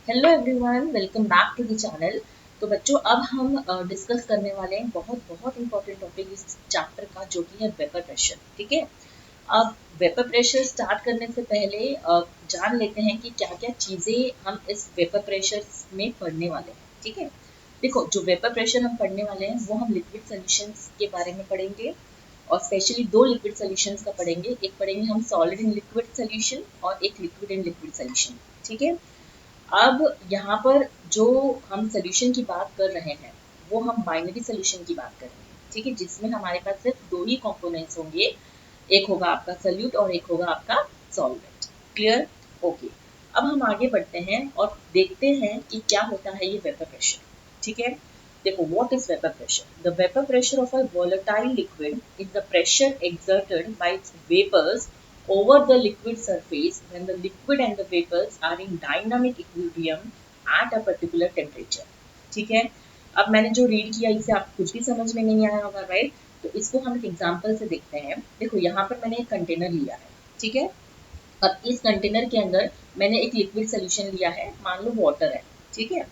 Hello everyone, welcome back to the channel. तो बच्चों, अब हम डिस्कस करने वाले हैं बहुत बहुत इंपॉर्टेंट टॉपिक इस चैप्टर का, जो कि है वेपर प्रेशर। ठीक है। अब वेपर प्रेशर स्टार्ट करने से पहले जान लेते हैं कि क्या क्या चीज़ें हम इस वेपर प्रेशर में पढ़ने वाले हैं। ठीक है। देखो, जो वेपर प्रेशर हम पढ़ने वाले हैं वो हम लिक्विड सॉल्यूशंस के बारे में पढ़ेंगे, और स्पेशली दो लिक्विड सॉल्यूशंस का पढ़ेंगे। एक पढ़ेंगे हम सॉलिड इन लिक्विड सॉल्यूशन और एक लिक्विड इन लिक्विड सॉल्यूशन। ठीक है। अब यहाँ पर जो हम सोल्यूशन की बात कर रहे हैं वो हम बाइनरी सोल्यूशन की बात करेंगे। ठीक है, जिसमें हमारे पास सिर्फ दो ही कंपोनेंट्स होंगे, एक होगा आपका सोल्यूट और एक होगा आपका सॉल्वेंट। क्लियर? ओके। अब हम आगे बढ़ते हैं और देखते हैं कि क्या होता है ये वेपर प्रेशर। ठीक है। देखो, what is vapour pressure? The vapour pressure of a volatile liquid is the pressure exerted by its vapors over the liquid surface when the liquid and the vapors are in dynamic equilibrium at a particular temperature. ठीक है। अब मैंने जो read किया इससे आपको कुछ भी समझ में नहीं आया होगा, राइट? तो इसको हम एक एग्जांपल से देखते हैं। देखो, यहाँ पर मैंने एक कंटेनर लिया है। ठीक है। अब इस कंटेनर के अंदर मैंने एक लिक्विड सोल्यूशन लिया है, मान लो वाटर है। ठीक है।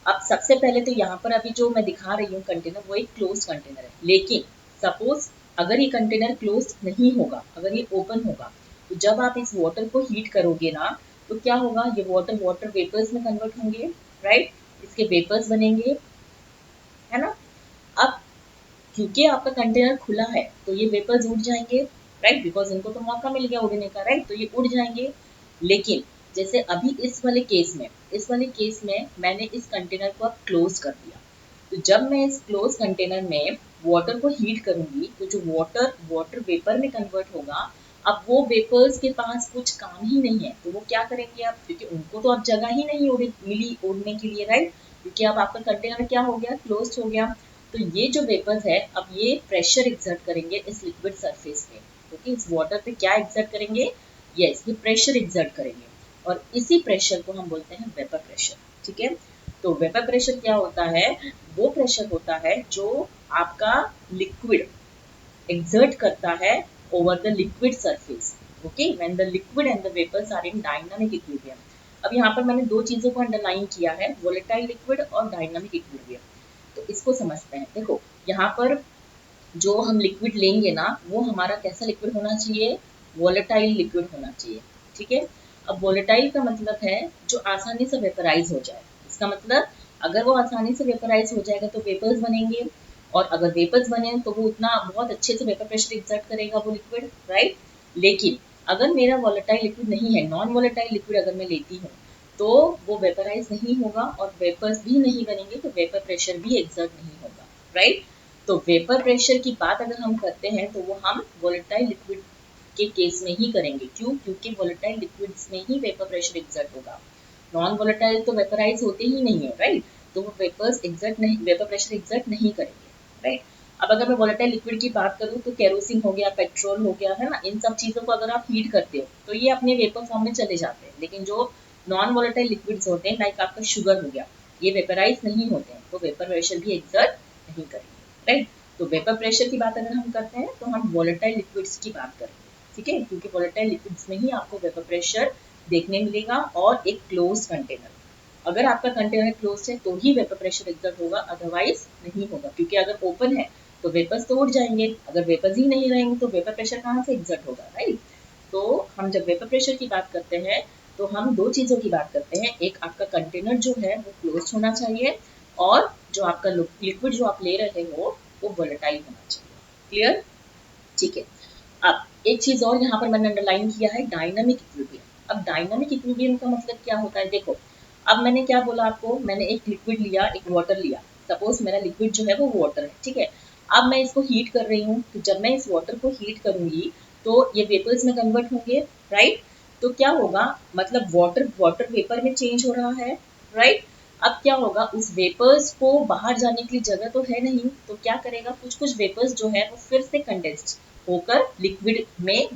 अब सबसे पहले तो यहाँ पर अभी जो मैं दिखा रही हूँ कंटेनर, वो एक क्लोज कंटेनर है। लेकिन सपोज अगर ये कंटेनर क्लोज नहीं होगा, अगर ये ओपन होगा, तो जब आप इस वाटर को हीट करोगे ना, तो क्या होगा, ये वाटर वाटर वेपर्स में कन्वर्ट होंगे, राइट? इसके वेपर्स बनेंगे, है ना? अब क्योंकि आपका कंटेनर खुला है तो ये वेपर्स उड़ जाएंगे, राइट? बिकॉज इनको तो मौका मिल गया उड़ने का, राइट? तो ये उड़ जाएंगे। लेकिन जैसे अभी इस वाले केस में मैंने इस कंटेनर को अब क्लोज कर दिया। तो जब मैं इस क्लोज कंटेनर में वाटर को हीट करूंगी, तो जो वाटर वाटर वेपर में कन्वर्ट होगा। अब वो वेपर्स के पास कुछ काम ही नहीं है, तो वो क्या करेंगे अब, क्योंकि उनको तो अब जगह ही नहीं मिली उड़ने के लिए, राइट? क्योंकि अब आपका कंटेनर क्या हो गया, क्लोज हो गया। तो ये जो वेपर्स है, अब ये प्रेशर एक्सर्ट करेंगे इस लिक्विड सरफेस पे। क्योंकि इस वाटर पे क्या एक्सर्ट करेंगे? यस, ये प्रेशर एक्सर्ट करेंगे। और इसी प्रेशर को हम बोलते हैं वेपर प्रेशर। ठीक है। तो वेपर प्रेशर क्या होता है? वो प्रेशर होता है जो आपका लिक्विड exert करता है over the liquid surface. Okay, when the liquid and the vapors are in dynamic equilibrium. अब यहाँ पर मैंने दो चीजों को अंडरलाइन किया है, volatile liquid और dynamic equilibrium। तो इसको समझते हैं। देखो, यहाँ पर जो हम लिक्विड लेंगे ना, वो हमारा कैसा लिक्विड होना चाहिए? वोलेटाइल लिक्विड होना चाहिए। ठीक है। अब वोलेटाइल का मतलब है जो आसानी से वेपराइज हो जाए। इसका मतलब अगर वो आसानी से वेपराइज हो जाएगा तो वेपर्स बनेंगे, और अगर वेपर्स बने तो वो उतना बहुत अच्छे से वेपर प्रेशर एक्सर्ट करेगा वो लिक्विड, राइट? लेकिन अगर मेरा वोलेटाइल लिक्विड नहीं है, नॉन वोलेटाइल लिक्विड अगर मैं लेती हूँ, तो वो वेपराइज नहीं होगा और वेपर्स भी नहीं बनेंगे, तो वेपर प्रेशर भी एक्सर्ट नहीं होगा, राइट? तो वेपर प्रेशर की बात अगर हम करते हैं तो वो हम वोलेटाइल लिक्विड के केस में ही करेंगे। क्यों? क्योंकि वोलेटाइल लिक्विड्स में ही वेपर प्रेशर एक्सर्ट होगा। नॉन वोलेटाइल तो वेपराइज होते ही नहीं है, राइट? तो वो वेपर प्रेशर एक्सर्ट नहीं करेंगे, राइट? अब अगर मैं वोलेटाइल लिक्विड की बात करूँ तो केरोसिन हो गया, पेट्रोल हो गया, है ना? इन सब चीज़ों को अगर आप हीट करते हो तो ये अपने वेपर फॉर्म में चले जाते हैं। लेकिन जो नॉन वोलेटाइल लिक्विड्स होते हैं, लाइक आपका शुगर हो गया, ये वेपराइज नहीं होते हैं, तो वेपर प्रेशर भी एक्सर्ट नहीं करेंगे, राइट? तो वेपर प्रेशर की बात अगर हम करते हैं तो हम वोलेटाइल लिक्विड्स की बात करेंगे। ठीक है, क्योंकि वोलेटाइल लिक्विड्स में ही आपको वेपर प्रेशर देखने मिलेगा, और एक क्लोज कंटेनर। अगर आपका कंटेनर क्लोज है तो ही वेपर प्रेशर एक्सर्ट होगा, अदरवाइज नहीं होगा। क्योंकि अगर ओपन है तो वेपर्स तो उड़ जाएंगे, अगर वेपर्स ही नहीं रहेंगे तो वेपर प्रेशर कहाँ से एक्सर्ट होगा, राइट? तो हम जब वेपर प्रेशर की बात करते हैं तो हम दो चीज़ों की बात करते हैं। एक, आपका कंटेनर जो है वो क्लोज होना चाहिए, और जो आपका लिक्विड जो आप ले रहे हो वो वोलेटाइल होना चाहिए। क्लियर? ठीक है। अब एक चीज और यहाँ पर मैंने अंडरलाइन किया है, डायनामिक इक्विलिब्रियम। अब डायनामिक इक्विलिब्रियम का मतलब क्या होता है? देखो, अब मैंने क्या बोला आपको, मैंने एक लिक्विड लिया, एक वाटर लिया। सपोज मेरा लिक्विड जो है वो वाटर है, ठीक है। अब मैं इसको हीट कर रही हूँ, तो जब मैं इस वाटर को हीट करूंगी तो ये वेपर्स में कन्वर्ट होंगे, राइट? तो क्या होगा, मतलब वाटर वाटर वेपर में चेंज हो रहा है, राइट? अब क्या होगा, उस वेपर्स को बाहर जाने के लिए जगह तो है नहीं, तो क्या करेगा, कुछ कुछ वेपर्स जो है वो फिर से कंडेंस्ड होकर लिक्विड में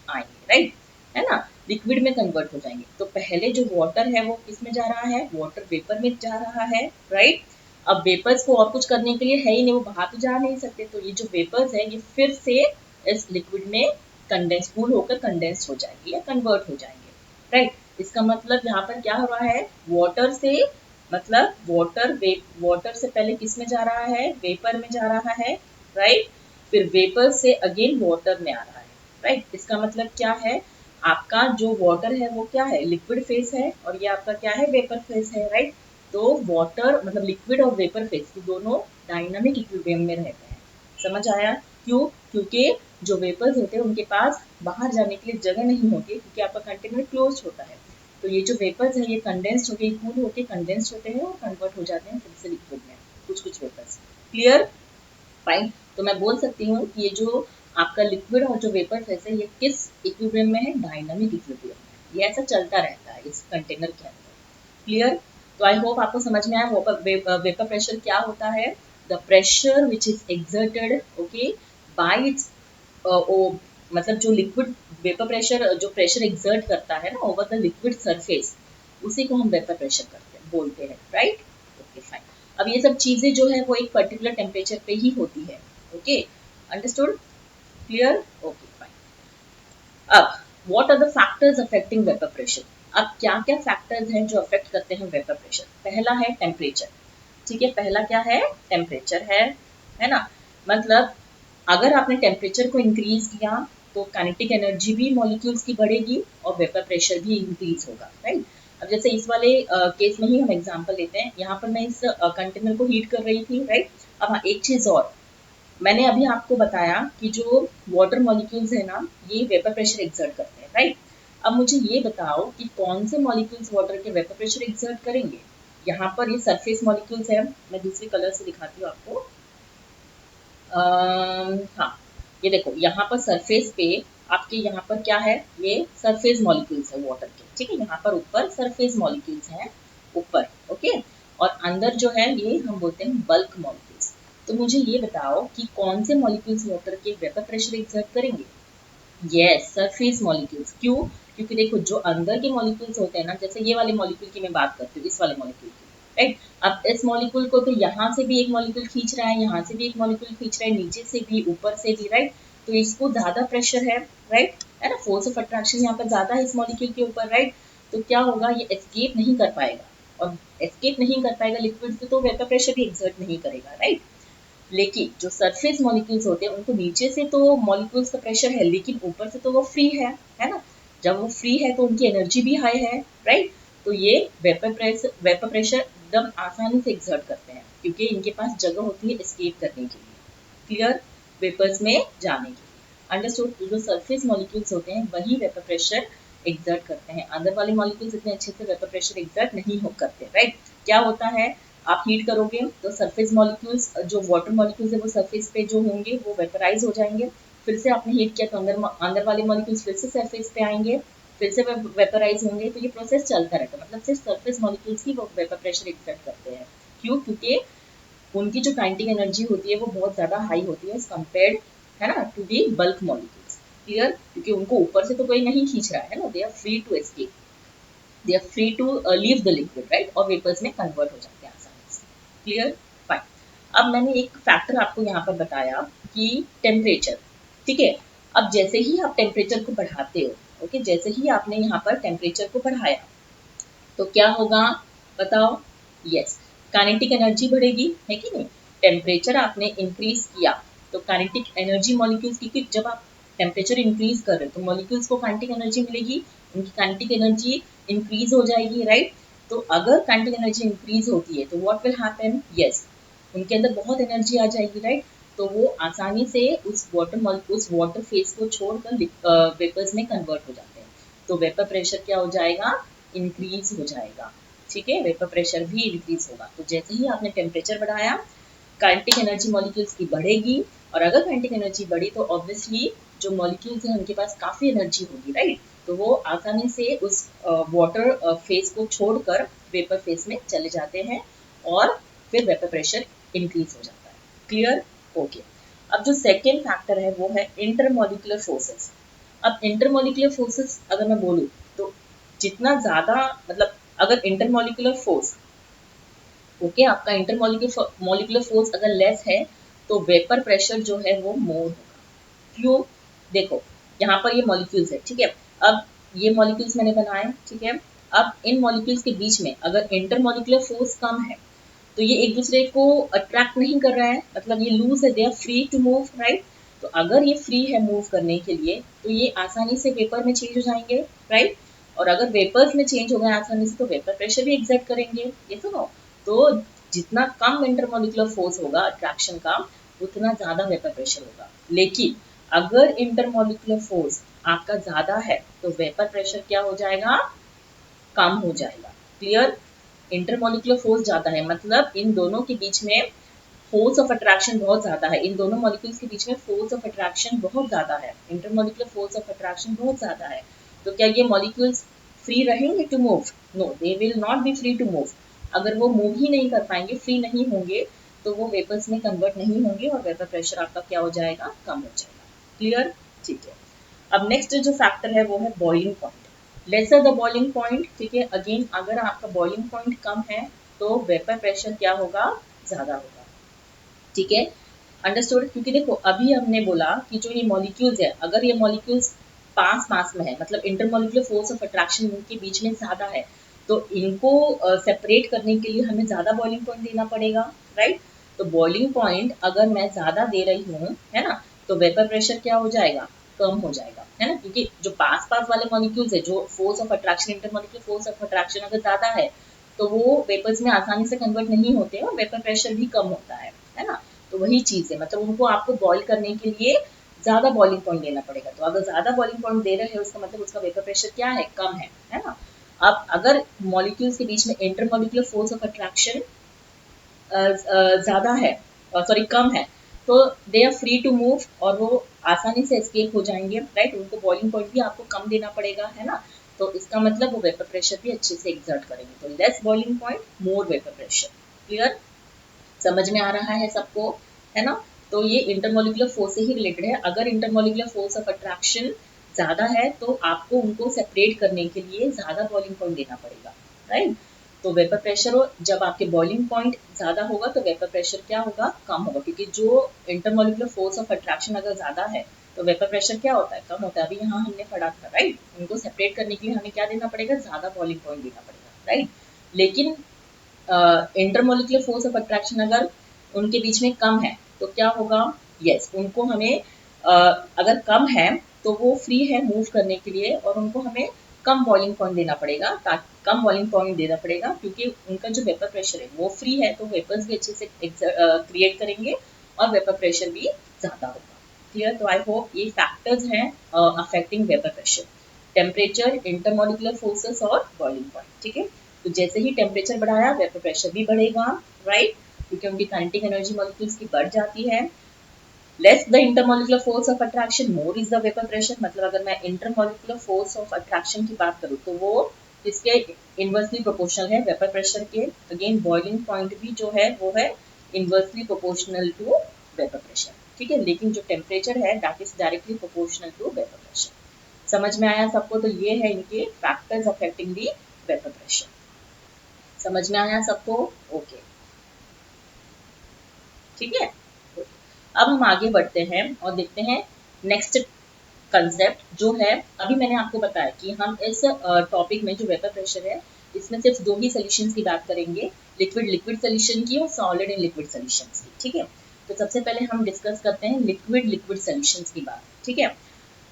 आएंगे, राइट? है ना? लिक्विड में कन्वर्ट हो जाएंगे। तो पहले जो वाटर है वो किस में जा रहा है? वाटर वेपर में जा रहा है, राइट? अब वेपर्स को और कुछ करने के लिए है ही नहीं, वो बाहर तो जा नहीं सकते, तो ये जो वेपर्स है ये फिर से इस लिक्विड में कंडेंस कूल होकर कंडेंस हो जाएंगे या कन्वर्ट हो जाएंगे, राइट? इसका मतलब यहाँ पर क्या हो रहा है, वाटर से मतलब वाटर से पहले किस में जा रहा है, वेपर में जा रहा है, राइट। फिर वेपर से अगेन वाटर में आ रहा है, राइट। इसका मतलब क्या है, आपका जो वाटर है वो क्या है, लिक्विड फेस है, और ये आपका क्या है, वेपर फेस है, राइट। तो वाटर मतलब लिक्विड और वेपर फेस ये दोनों डायनामिक इक्विलिब्रियम में रहते हैं। समझ आया? क्यों? क्योंकि जो वेपर्स होते हैं उनके पास बाहर जाने के लिए जगह नहीं होती है, क्योंकि आपका कंटेनर क्लोज होता है। तो ये जो वेपर्स है ये कंडेंस्ड होके कूल होके कंडेंस्ड होते हैं और कन्वर्ट हो जाते हैं फिर से लिक्विड में, कुछ कुछ वेपर्स। क्लियर? फाइन। तो मैं बोल सकती हूँ कि ये जो आपका लिक्विड और जो वेपर फेस है ये किस इक्विलिब्रियम में है, डायनामिक इक्विलिब्रियम में। ये ऐसा चलता रहता है इस कंटेनर के अंदर। क्लियर? तो आई होप आपको समझ में आया वेपर प्रेशर क्या होता है। The pressure which is exerted okay bye it's मतलब जो लिक्विड वेपर प्रेशर जो प्रेशर एक्सर्ट करता है ना ओवर द लिक्विड सरफेस, उसी को हम वेपर प्रेशर करते हैं बोलते हैं, राइट। Okay fine. अब ये सब चीजें जो है वो एक पर्टिकुलर टेम्परेचर पे ही होती है। Okay, understood? Clear? Okay fine. अब what are the factors affecting vapour pressure. अब क्या क्या फैक्टर्स हैं जो अफेक्ट करते हैं वेपर प्रेशर। पहला है टेम्परेचर। ठीक है, पहला क्या है, टेम्परेचर है ना। मतलब अगर आपने टेम्परेचर को इंक्रीज किया तो काइनेटिक एनर्जी भी मॉलिक्यूल्स की बढ़ेगी और वेपर प्रेशर भी इंक्रीज होगा, राइट। अब जैसे इस वाले केस में ही हम एग्जांपल लेते हैं, यहाँ पर मैं इस कंटेनर को हीट कर रही थी, राइट। अब हाँ, एक चीज और मैंने अभी आपको बताया कि जो वाटर मॉलिक्यूल्स है ना ये वेपर प्रेशर एक्सर्ट करते हैं, राइट। अब मुझे ये बताओ कि कौन से मॉलिक्यूल्स वाटर के वेपर प्रेशर एक्सर्ट करेंगे। यहाँ पर ये सरफेस मॉलिक्यूल्स है, मैं दूसरे कलर से दिखाती हूँ आपको। हाँ, ये देखो यहाँ पर सरफेस पे आपके यहाँ पर क्या है, ये सरफेस मॉलिक्यूल्स है वाटर के, ठीक है। यहाँ पर ऊपर सरफेस मॉलिक्यूल्स हैं ऊपर, ओके। और अंदर जो है ये हम बोलते हैं बल्क मॉलिक्यूल्स। तो मुझे ये बताओ कि कौन से मॉलिक्यूल्स वाटर के वेपर प्रेशर एक्सर्ट करेंगे। Yes, surface molecules. क्यों? क्योंकि देखो जो अंदर के मॉलिक्यूल्स होते हैं ना, जैसे ये वाले मॉलिक्यूल की मैं बात करती हूँ, इस वाले मॉलिक्यूल की, राइट। अब इस मॉलिक्यूल को तो यहाँ से भी एक मॉलिक्यूल खींच रहा है, यहाँ से भी एक मॉलिक्यूल खींच रहा है, नीचे से भी ऊपर से भी, राइट। तो इसको ज्यादा प्रेशर है ना, फोर्स ऑफ अट्रैक्शन यहाँ पर ज्यादा है इस मॉलिक्यूल के ऊपर, राइट। तो क्या होगा, ये एस्केप नहीं कर पाएगा, और एस्केप नहीं कर पाएगा लिक्विड से तो वेपर प्रेशर भी एक्सर्ट नहीं करेगा, राइट। लेकिन जो सरफेस मॉलिक्यूल्स होते हैं उनको नीचे से तो मॉलिक्यूल्स का प्रेशर है, लेकिन ऊपर से तो वो फ्री है ना। जब वो फ्री है तो उनकी एनर्जी भी हाई है, राइट। तो ये वेपर प्रेशर एकदम आसानी से एक्सर्ट करते हैं क्योंकि इनके पास जगह होती है एस्केप करने के लिए, क्लियर, वेपर्स में जाने के लिए। अंडरस्टूड? जो सरफेस मॉलिक्यूल्स होते हैं वही वेपर प्रेशर एक्सर्ट करते हैं, अंदर वाले मॉलिक्यूल्स इतने अच्छे से वेपर प्रेशर एक्सर्ट नहीं हो करते, राइट। क्या होता है, आप हीट करोगे तो सरफेस मॉलिक्यूल्स जो वाटर मॉलिक्यूल्स है वो सरफेस पे जो होंगे वो वेपराइज हो जाएंगे। फिर से आपने हीट किया तो अंदर वाले मॉलिक्यूल्स फिर से सरफेस पे आएंगे, फिर से वेपराइज होंगे। तो ये प्रोसेस चलता रहता है, मतलब सिर्फ सरफेस मॉलिक्यूल्स ही वो वेपर प्रेशर एक्सर्ट करते हैं। क्यों? क्योंकि उनकी जो काइनेटिक एनर्जी होती है वो बहुत ज्यादा हाई होती है एज कम्पेयर्ड, है ना, to the bulk molecules. Clear? क्योंकि उनको ऊपर से तो कोई नहीं खींच रहा है ना, they are free to escape, they are free to leave the liquid, right, और वेपर्स में कन्वर्ट हो जाते हैं आसानी से। क्लियर? फाइन। अब मैंने एक फैक्टर आपको यहाँ पर बताया कि टेम्परेचर, ठीक है। अब जैसे ही आप टेम्परेचर को बढ़ाते हो, ओके, जैसे ही आपने यहाँ पर टेम्परेचर को बढ़ाया तो क्या होगा, बताओ। यस, काइनेटिक एनर्जी बढ़ेगी, है कि नहीं। टेम्परेचर आपने इंक्रीज किया तो काइनेटिक एनर्जी मॉलिक्यूल्स, क्योंकि जब आप टेम्परेचर इंक्रीज कर रहे हो तो मॉलिक्यूल्स को काइनेटिक एनर्जी मिलेगी, उनकी काइनेटिक एनर्जी इंक्रीज हो जाएगी, राइट। तो अगर काइनेटिक एनर्जी इंक्रीज होती है तो व्हाट विल हैपन, यस, उनके अंदर बहुत एनर्जी आ जाएगी, राइट। तो वो आसानी से उस वाटर फेस को छोड़कर वेपर्स में कन्वर्ट हो जाते हैं। तो वेपर प्रेशर क्या हो जाएगा, इंक्रीज हो जाएगा, ठीक है। वेपर प्रेशर भी इंक्रीज होगा। तो जैसे ही आपने टेम्परेचर बढ़ाया काइनेटिक एनर्जी मॉलिक्यूल्स की बढ़ेगी, और अगर काइनेटिक एनर्जी बढ़ी तो ऑब्वियसली जो मॉलिक्यूल्स हैं उनके पास काफी एनर्जी होगी, राइट। तो वो आसानी से उस वाटर फेस को छोड़कर वेपर फेस में चले जाते हैं और फिर वेपर प्रेशर इंक्रीज हो जाता है। क्लियर? ओके। अब जो सेकेंड फैक्टर है वो है इंटरमोलिकुलर फोर्सेस। अब इंटरमोलिकुलर फोर्सेस अगर मैं बोलूँ तो जितना ज्यादा, मतलब अगर इंटरमोलिकुलर फोर्स, ओके, आपका इंटरमोलिकुलर फोर्स अगर लेस है तो वेपर प्रेशर जो है वो मोर होगा। क्यों? देखो यहाँ पर ये मॉलिक्यूल्स है, ठीक है। अब ये मॉलिक्यूल्स मैंने बनाए, ठीक है। अब इन मॉलिक्यूल्स के बीच में अगर इंटरमॉलिक्यूलर फोर्स कम है तो ये एक दूसरे को अट्रैक्ट नहीं कर रहा है, मतलब ये लूज है, they are free to move, right. तो अगर ये फ्री है मूव करने के लिए तो ये आसानी से वेपर में चेंज हो जाएंगे, राइट। और अगर वेपर्स में चेंज हो गए आसानी से तो वेपर प्रेशर भी एग्जर्ट करेंगे, ये सुनो। तो जितना कम इंटरमॉलिक्यूलर फोर्स होगा अट्रैक्शन का उतना ज्यादा वेपर प्रेशर होगा। लेकिन अगर इंटरमॉलिक्यूलर फोर्स आपका ज्यादा है तो वेपर प्रेशर क्या हो जाएगा, कम हो जाएगा। क्लियर। इंटरमॉलिक्यूलर फोर्स ज्यादा है मतलब इन दोनों के बीच में फोर्स ऑफ अट्रैक्शन बहुत ज्यादा है, इन दोनों मॉलिक्यूल्स के बीच में फोर्स ऑफ अट्रैक्शन बहुत ज्यादा है, इंटरमॉलिक्यूलर फोर्स ऑफ अट्रैक्शन बहुत ज्यादा है। तो क्या ये मॉलिक्यूल्स फ्री रहेंगे to move? No, they will not be free to move. अगर वो मूव ही नहीं कर पाएंगे, फ्री नहीं होंगे, तो वो वेपर्स में कन्वर्ट नहीं होंगे और वेपर प्रेशर आपका क्या हो जाएगा, कम हो जाएगा। क्लियर, ठीक है। अब नेक्स्ट जो फैक्टर है वो है boiling point. Lesser the boiling point, ठीक है। अगेन अगर आपका बॉइलिंग पॉइंट कम है तो वेपर प्रेशर क्या होगा, ज्यादा होगा, ठीक है। अंडरस्टूड। क्योंकि देखो अभी हमने बोला कि जो ये मॉलिक्यूल्स है, अगर ये मॉलिक्यूल्स पास पास में है मतलब इंटरमॉलिक्यूलर फोर्स ऑफ अट्रैक्शन इनके बीच में ज्यादा है, तो इनको सेपरेट करने के लिए हमें ज्यादा बॉइलिंग पॉइंट देना पड़ेगा, राइट। तो बॉइलिंग पॉइंट अगर मैं ज्यादा दे रही हूँ, है ना, तो वेपर प्रेशर क्या हो जाएगा, कम हो जाएगा, है ना। क्योंकि जो पास पास वाले मॉलिक्यूल्स है, जो force of attraction intermolecular force of attraction अगर ज्यादा है तो वो वेपर्स में आसानी से कन्वर्ट नहीं होते और वेपर प्रेशर भी कम होता है ना। तो वही चीज है, मतलब उनको आपको बॉईल करने के लिए ज्यादा बॉइलिंग पॉइंट देना पड़ेगा। तो अगर ज्यादा बॉइलिंग पॉइंट दे रहे हैं उसका मतलब उसका वेपर प्रेशर क्या है, कम है ना। अब अगर मॉलिक्यूल्स के बीच में इंटरमॉलिक्यूलर फोर्स ऑफ अट्रैक्शन ज्यादा है, सॉरी कम है, तो they are free to move और वो आसानी से एस्केप हो जाएंगे, राइट। उनको बॉइलिंग पॉइंट भी आपको कम देना पड़ेगा, है ना। तो इसका मतलब वो वेपर प्रेशर भी अच्छे से एक्सर्ट करेंगे। तो लेस बॉइलिंग पॉइंट, मोर वेपर प्रेशर। क्लियर, समझ में आ रहा है सबको, है ना। तो ये इंटरमोलिकुलर फोर्स से ही रिलेटेड है। अगर इंटरमोलिकुलर फोर्स ऑफ अट्रैक्शन ज्यादा है तो आपको उनको सेपरेट करने के लिए ज्यादा बॉइलिंग पॉइंट देना पड़ेगा, राइट। तो वेपर प्रेशर हो, जब आपके बॉइलिंग पॉइंट ज्यादा होगा तो वेपर प्रेशर क्या होगा, कम होगा। क्योंकि जो इंटरमोलिकुलर फोर्स ऑफ अट्रैक्शन अगर ज्यादा है तो वेपर प्रेशर क्या होता है, कम होता है। अभी यहाँ हमने पढ़ा था, राइट। उनको सेपरेट करने के लिए हमें क्या देना पड़ेगा, ज्यादा बॉइलिंग पॉइंट देना पड़ेगा, राइट। लेकिन इंटरमोलिकुलर फोर्स ऑफ अट्रैक्शन अगर उनके बीच में कम है तो क्या होगा, यस उनको हमें अगर कम है तो वो फ्री है मूव करने के लिए और उनको हमें कम बॉइलिंग पॉइंट देना पड़ेगा, कम बॉइलिंग पॉइंट देना पड़ेगा क्योंकि उनका जो वेपर प्रेशर है वो फ्री है, तो वेपर्स भी अच्छे से क्रिएट करेंगे और वेपर प्रेशर भी ज्यादा होगा। क्लियर। तो आई होप ये फैक्टर्स हैं affecting vapour pressure, temperature, intermolecular forces और बॉइलिंग पॉइंट, ठीक है। तो जैसे ही टेम्परेचर बढ़ाया वेपर प्रेशर भी बढ़ेगा, राइट, क्योंकि उनकी काइनेटिक एनर्जी मॉलिक्यूल्स की बढ़ जाती है। Less the intermolecular force of attraction, more is the vapour pressure. मतलब अगर मैं इंटरमोलिकुलर फोर्स ऑफ अट्रैक्शन की बात करूँ तो वो इसके इनवर्सली प्रोपोर्शनल है वेपर प्रेशर के। अगेन बॉइलिंग पॉइंट भी जो है वो है inversely proportional to vapour pressure, ठीक है। लेकिन जो टेम्परेचर है that is directly proportional to vapour pressure. समझ में आया सबको। तो ये है इनके factors affecting the vapour pressure. समझ में आया सबको, ओके, ठीक है। अब हम आगे बढ़ते हैं और देखते हैं नेक्स्ट कंसेप्ट जो है। अभी मैंने आपको बताया कि हम इस टॉपिक में जो वेपर प्रेशर है इसमें सिर्फ दो ही सोल्यूशन की बात करेंगे, लिक्विड लिक्विड सोल्यूशन की और सॉलिड इन लिक्विड सोल्यूशन की, ठीक है। तो सबसे पहले हम डिस्कस करते हैं लिक्विड लिक्विड सोल्यूशन की बात, ठीक है।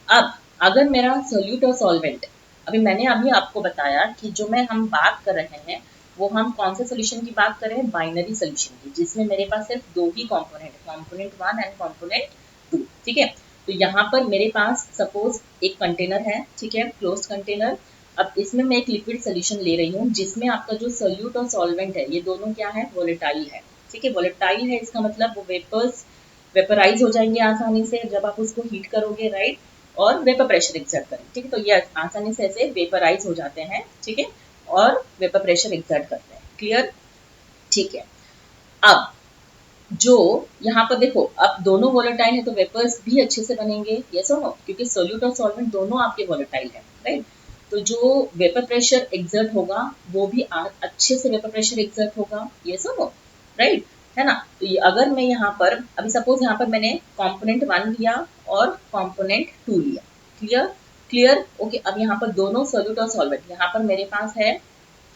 अब अगर मेरा सोल्यूट और सॉल्वेंट, अभी आपको बताया कि जो मैं हम बात कर रहे हैं वो हम कौन से सोल्यूशन की बात कर रहे हैं, बाइनरी सोल्यूशन की, जिसमें मेरे पास सिर्फ दो ही कंपोनेंट, कंपोनेंट 1 एंड कंपोनेंट 2, ठीक है। तो यहाँ पर मेरे पास सपोज एक कंटेनर है, ठीक है, क्लोज्ड कंटेनर। अब इसमें मैं एक लिक्विड सोल्यूशन ले रही हूँ जिसमें आपका जो सोल्यूट और सॉल्वेंट है ये दोनों क्या है, वोलेटाइल है, ठीक है। वोलेटाइल है इसका मतलब वो वेपर्स वेपराइज हो जाएंगे आसानी से जब आप उसको हीट करोगे, राइट, और वेपर प्रेशर एक्सर्ट करें, ठीक है। तो ये आसानी से ऐसे वेपराइज हो जाते हैं, ठीक है, और वेपर प्रेशर एक्सर्ट करते हैं। क्लियर, ठीक है। अब जो यहाँ पर देखो, अब दोनों वोलेटाइल है तो वेपर्स भी अच्छे से बनेंगे, यस और नो, क्योंकि सोल्यूट और सॉल्वेंट दोनों आपके वोलेटाइल है, राइट। तो जो वेपर प्रेशर एक्सर्ट होगा वो भी अच्छे से वेपर प्रेशर एक्सर्ट होगा, यस और नो, राइट, है ना। तो अगर मैं यहाँ पर अभी सपोज यहाँ पर मैंने कंपोनेंट 1 लिया और कंपोनेंट 2 लिया, क्लियर, क्लियर? ओके, अब यहाँ पर दोनों सोल्यूट और सॉल्वेंट, यहाँ पर मेरे पास है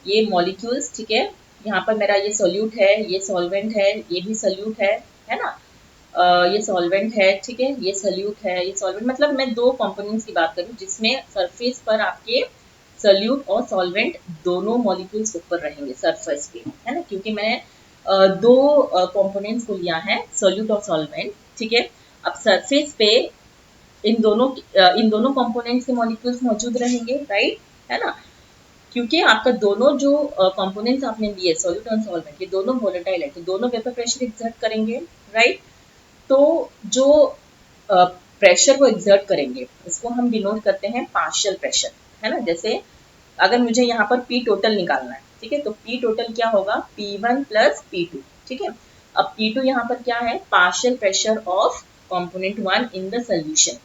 ये मॉलिक्यूल्स, ठीक है, यहाँ पर मेरा ये सोल्यूट है, ये सॉल्वेंट है, ये भी सोल्यूट है ना, ये सॉल्वेंट है, ठीक है, ये सोल्यूट है, ये सॉल्वेंट, मतलब मैं दो कंपोनेंट्स की बात करूँ जिसमें सरफेस पर आपके सोल्यूट और सॉल्वेंट दोनों मॉलिक्यूल्स ऊपर रहेंगे सरफेस पे, है ना, क्योंकि मैंने दो कंपोनेंट्स को लिया है, सोल्यूट और सॉल्वेंट, ठीक है। अब सरफेस पे इन दोनों कंपोनेंट्स के मॉलिक्यूल्स मौजूद रहेंगे, राइट, है ना, क्योंकि आपका दोनों जो कंपोनेंट्स आपने लिए सोल्यूट और सॉल्वेंट, ये दोनों वोलेटाइल है, तो दोनों वेपर प्रेशर एक्सर्ट करेंगे, राइट। तो जो प्रेशर को एक्सर्ट करेंगे उसको हम डिनोट करते हैं पार्शियल प्रेशर, है ना। जैसे अगर मुझे यहाँ पर P टोटल निकालना है, ठीक है, तो P टोटल क्या होगा, P1 प्लस P2, ठीक है। अब P2 यहाँ पर क्या है, partial pressure of component 1 in the solution,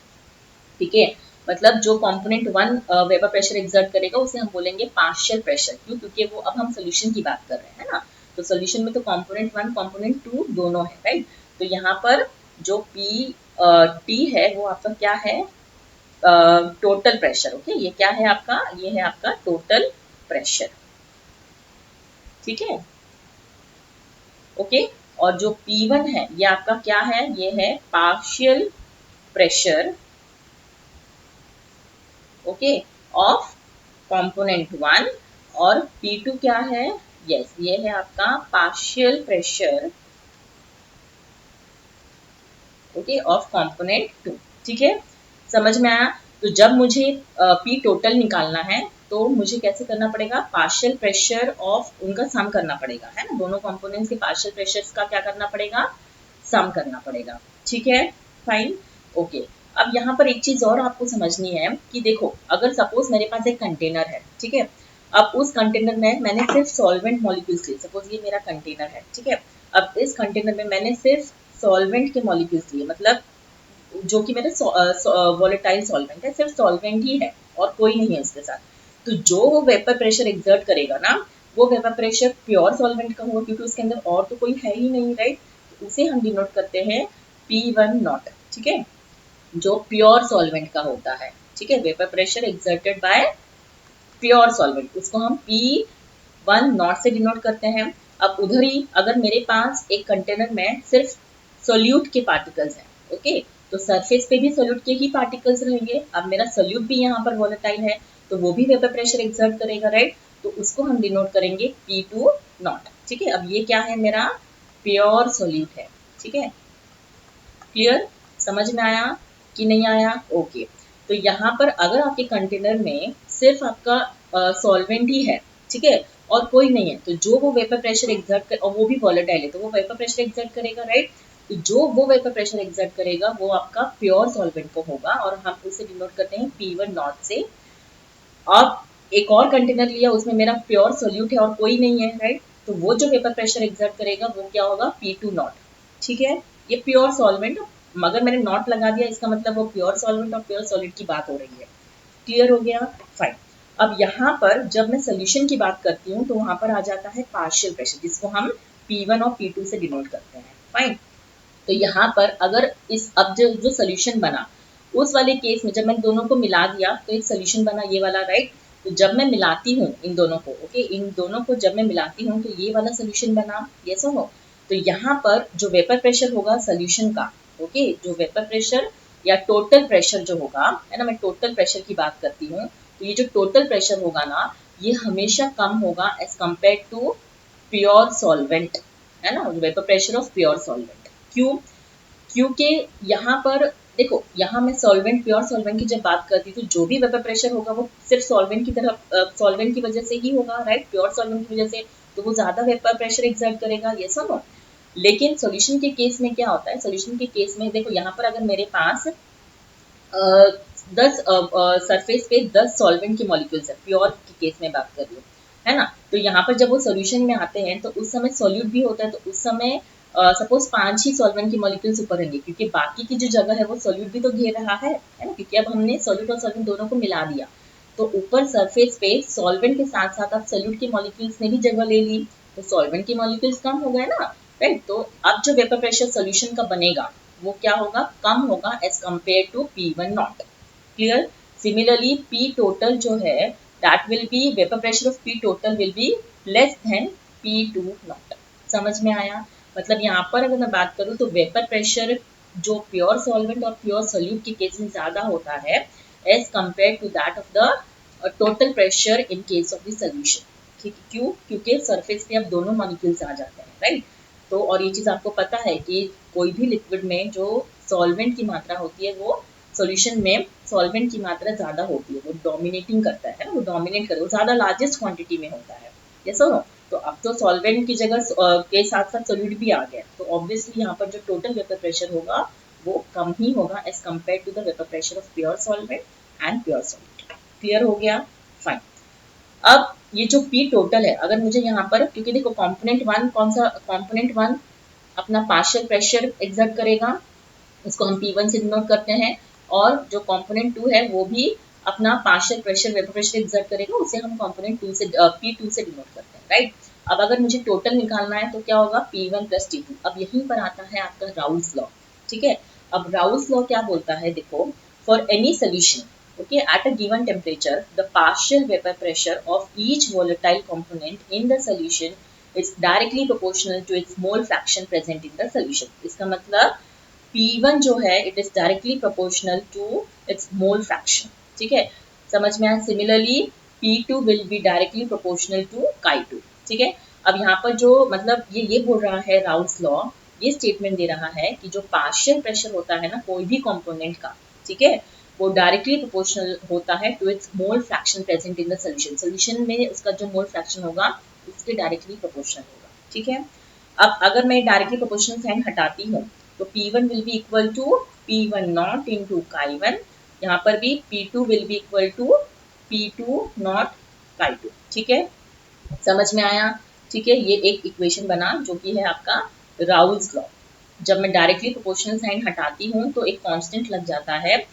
ठीक है, मतलब जो कंपोनेंट 1 वेपर प्रेशर एक्सर्ट करेगा उसे हम बोलेंगे पार्शियल प्रेशर, क्यों, क्योंकि वो अब हम सोल्यूशन की बात कर रहे हैं ना, तो सोल्यूशन में तो कंपोनेंट 1 कंपोनेंट 2 दोनों है, राइट। तो यहाँ पर जो P है वो आपका क्या है, टोटल प्रेशर, ओके, ये क्या है आपका, ये है आपका टोटल प्रेशर, ठीक है, ओके। और जो P1 है ये आपका क्या है, ये है partial pressure, okay, of component 1, और P2 क्या है, यस, ये है आपका partial pressure, okay, of component 2, ठीक है, समझ में आया। तो जब मुझे P टोटल निकालना है तो मुझे कैसे करना पड़ेगा, पार्शियल प्रेशर ऑफ उनका सम करना पड़ेगा, है ना, दोनों कंपोनेंट्स के पार्शियल प्रेशर्स का क्या करना पड़ेगा, सम करना पड़ेगा, ठीक है, फाइन, ओके। अब यहाँ पर एक चीज और आपको समझनी है कि देखो, अगर सपोज मेरे पास एक कंटेनर है, ठीक है, अब उस कंटेनर में मैंने सिर्फ सॉल्वेंट मॉलिक्यूल्स लिए, सपोज ये मेरा कंटेनर है, ठीक है, अब इस कंटेनर में मैंने सिर्फ सॉल्वेंट के मॉलिक्यूल्स लिए, मतलब जो कि मेरे वोलेटाइल सॉल्वेंट है, सिर्फ सॉल्वेंट ही है और कोई नहीं है उसके साथ, तो जो वो वेपर प्रेशर एक्सर्ट करेगा ना, वो वेपर प्रेशर प्योर सॉल्वेंट का होगा, क्योंकि उसके अंदर और तो कोई है ही नहीं, राइट, तो उसे हम डिनोट करते हैं P1 नॉट, ठीक है, जो प्योर सॉल्वेंट का होता है, ठीक है, vapour pressure exerted by pure solvent, उसको हम P1 नॉट से डिनोट करते हैं। अब उधर ही अगर मेरे पास एक कंटेनर में सिर्फ सोल्यूट के पार्टिकल्स हैं, ओके, तो सरफेस पे भी सोल्यूट के ही पार्टिकल्स रहेंगे, अब मेरा सोल्यूट भी यहाँ पर वोलेटाइल है तो वो भी वेपर प्रेशर एक्सर्ट करेगा, राइट, तो उसको हम डिनोट करेंगे P2 नॉट, ठीक है। अब ये क्या है, मेरा प्योर सोल्यूट है, ठीक है, क्लियर, समझ में आया कि नहीं आया, ओके। तो यहाँ पर अगर आपके कंटेनर में सिर्फ आपका सॉल्वेंट ही है, ठीक है, और कोई नहीं है, तो जो वो वेपर प्रेशर एक्सर्ट कर, और वो भी वॉलेटाइल है तो वो वेपर प्रेशर एक्सर्ट करेगा, राइट, तो जो वो वेपर प्रेशर एक्सर्ट करेगा वो आपका प्योर सॉल्वेंट को होगा, और हम उसे डिनोट करते हैं P1 नॉट से। अब एक और कंटेनर लिया, उसमें मेरा प्योर सोल्यूट है और कोई नहीं है, राइट, तो वो जो वेपर प्रेशर एक्सर्ट करेगा वो क्या होगा, P2 नॉट, ठीक है, ये प्योर सॉल्वेंट, मगर मैंने नॉट लगा दिया, इसका मतलब वो प्योर सॉल्वेंट और प्योर सॉलिड की बात हो रही है, क्लियर हो गया, फाइन। अब यहाँ पर जब मैं सोल्यूशन की बात करती हूँ तो वहां पर आ जाता है पार्शियल प्रेशर, जिसको हम P1 और P2 से डिनोट करते हैं, फाइन। तो यहाँ पर अगर इस अब जो सोल्यूशन बना उस वाले केस में जब मैंने दोनों को मिला दिया तो एक सोल्यूशन बना ये वाला, राइट, तो जब मैं मिलाती हूँ इन दोनों को, ओके, इन दोनों को जब मैं मिलाती हूँ तो ये वाला सोल्यूशन बना, ये सुनो, तो यहाँ पर जो वेपर प्रेशर होगा सोल्यूशन का, ओके, जो वेपर प्रेशर या टोटल प्रेशर जो होगा, है ना, मैं टोटल प्रेशर की बात करती हूँ, तो ये जो टोटल प्रेशर होगा ना, ये हमेशा कम होगा as compare to pure solvent, है ना, vapour pressure of pure solvent, क्यों, क्योंकि यहाँ पर देखो, यहाँ मैं सॉल्वेंट प्योर सॉल्वेंट की जब बात करती हूँ तो जो भी वेपर प्रेशर होगा वो सिर्फ सॉल्वेंट की तरफ सॉल्वेंट की वजह से ही होगा, राइट, प्योर सॉल्वेंट की वजह से, तो वो ज्यादा वेपर प्रेशर एक्सर्ट करेगा, ये सुनो। लेकिन सॉल्यूशन के केस में क्या होता है, सॉल्यूशन के केस में देखो, यहाँ पर अगर मेरे पास 10 सरफेस पे 10 सॉल्वेंट के मॉलिक्यूल्स है, प्योर के केस में बात कर रही हूँ, है ना, तो यहाँ पर जब वो सॉल्यूशन में आते हैं तो उस समय सॉल्यूट भी होता है, तो उस समय सपोज 5 ही सॉल्वेंट के मॉलिक्यूल्स ऊपर रहेंगे, क्योंकि बाकी की जो जगह है वो सॉल्यूट भी तो घेर रहा है ना, क्योंकि अब हमने सॉल्यूट और सॉल्वेंट दोनों को मिला दिया, तो ऊपर सरफेस पे सॉल्वेंट के साथ साथ अब सॉल्यूट के मॉलिक्यूल्स ने भी जगह ले ली, तो सॉल्वेंट के मॉलिक्यूल्स कम हो गए ना, राइट, तो अब जो वेपर प्रेशर सॉल्यूशन का बनेगा वो क्या होगा, कम होगा as compare to P1 not, clear, similarly P total जो है that will be vapour pressure of P total will be less than P2 not. समझ में आया? मतलब यहाँ पर अगर मैं बात करूँ तो वेपर प्रेशर जो प्योर सॉल्वेंट और प्योर सोल्यूट के केस में ज़्यादा होता है as compare to that of the total pressure in case of the solution. ठीक, क्यों? क्योंकि सरफेस पे अब दोनों मॉलिक्यूल्स आ जाते हैं, राइट? तो और ये चीज़ आपको पता है कि कोई भी लिक्विड में जो सॉल्वेंट की मात्रा होती है वो सॉल्यूशन में सॉल्वेंट की मात्रा ज़्यादा होती है, वो डोमिनेटिंग करता है ना, वो डोमिनेट करे, वो ज़्यादा लार्जेस्ट क्वांटिटी में होता है। यस और नो? तो अब तो सॉल्वेंट की जगह के साथ साथ सोल्यूट भी आ गया, तो ऑब्वियसली यहाँ पर जो टोटल वेपर प्रेशर होगा वो कम ही होगा as compare to the vapour pressure of pure solvent and pure solute. Clear हो गया? फाइन। अब ये जो पी टोटल है, अगर मुझे यहाँ पर, क्योंकि देखो कॉम्पोनेंट वन कौन सा, कॉम्पोनेंट वन अपना पार्शियल प्रेशर एक्सर्ट करेगा, इसको हम P1 से डिनोट करते हैं, और जो कंपोनेंट 2 है वो भी अपना partial pressure vapour pressure exert करेगा, उसे हम कंपोनेंट 2 से P2 से डिनोट करते हैं, राइट? अब अगर मुझे टोटल निकालना है तो क्या होगा? P1 plus T2। अब यहीं पर आता है आपका राउल्स लॉ, ठीक है? अब राउल्स लॉ क्या बोलता है, देखो, for any solution, okay, at a given temperature the partial vapor pressure of each volatile component in the solution is directly proportional to its mole fraction present in the solution। इसका मतलब P1 जो है it is directly proportional to its mole fraction. ठीक है, समझ में आया? Similarly P2 will be directly proportional to Chi2। ठीक है, अब यहाँ पर जो मतलब ये बोल रहा है राउल्स लॉ, ये स्टेटमेंट दे रहा है कि जो पार्शियल प्रेशर होता है ना कोई भी कंपोनेंट का, ठीक है, वो डायरेक्टली प्रोपोर्शनल होता है to its mole fraction present in the solution. Solution में उसका जो मोल फ्रैक्शन होगा उसके डायरेक्टली प्रोपोर्शनल होगा। ठीक है, अब अगर मैं डायरेक्टली प्रोपोर्शनल साइन हटाती हूँ तो P1 will be equal to P1 not into Chi1, यहाँ पर भी P2 will be equal to P2 not Chi2। ठीक है, समझ में आया? ठीक है, ये एक इक्वेशन बना जो कि है आपका राउल्स लॉ। जब मैं डायरेक्टली प्रोपोर्शनल साइन हटाती हूँ तो एक कांस्टेंट लग जाता है,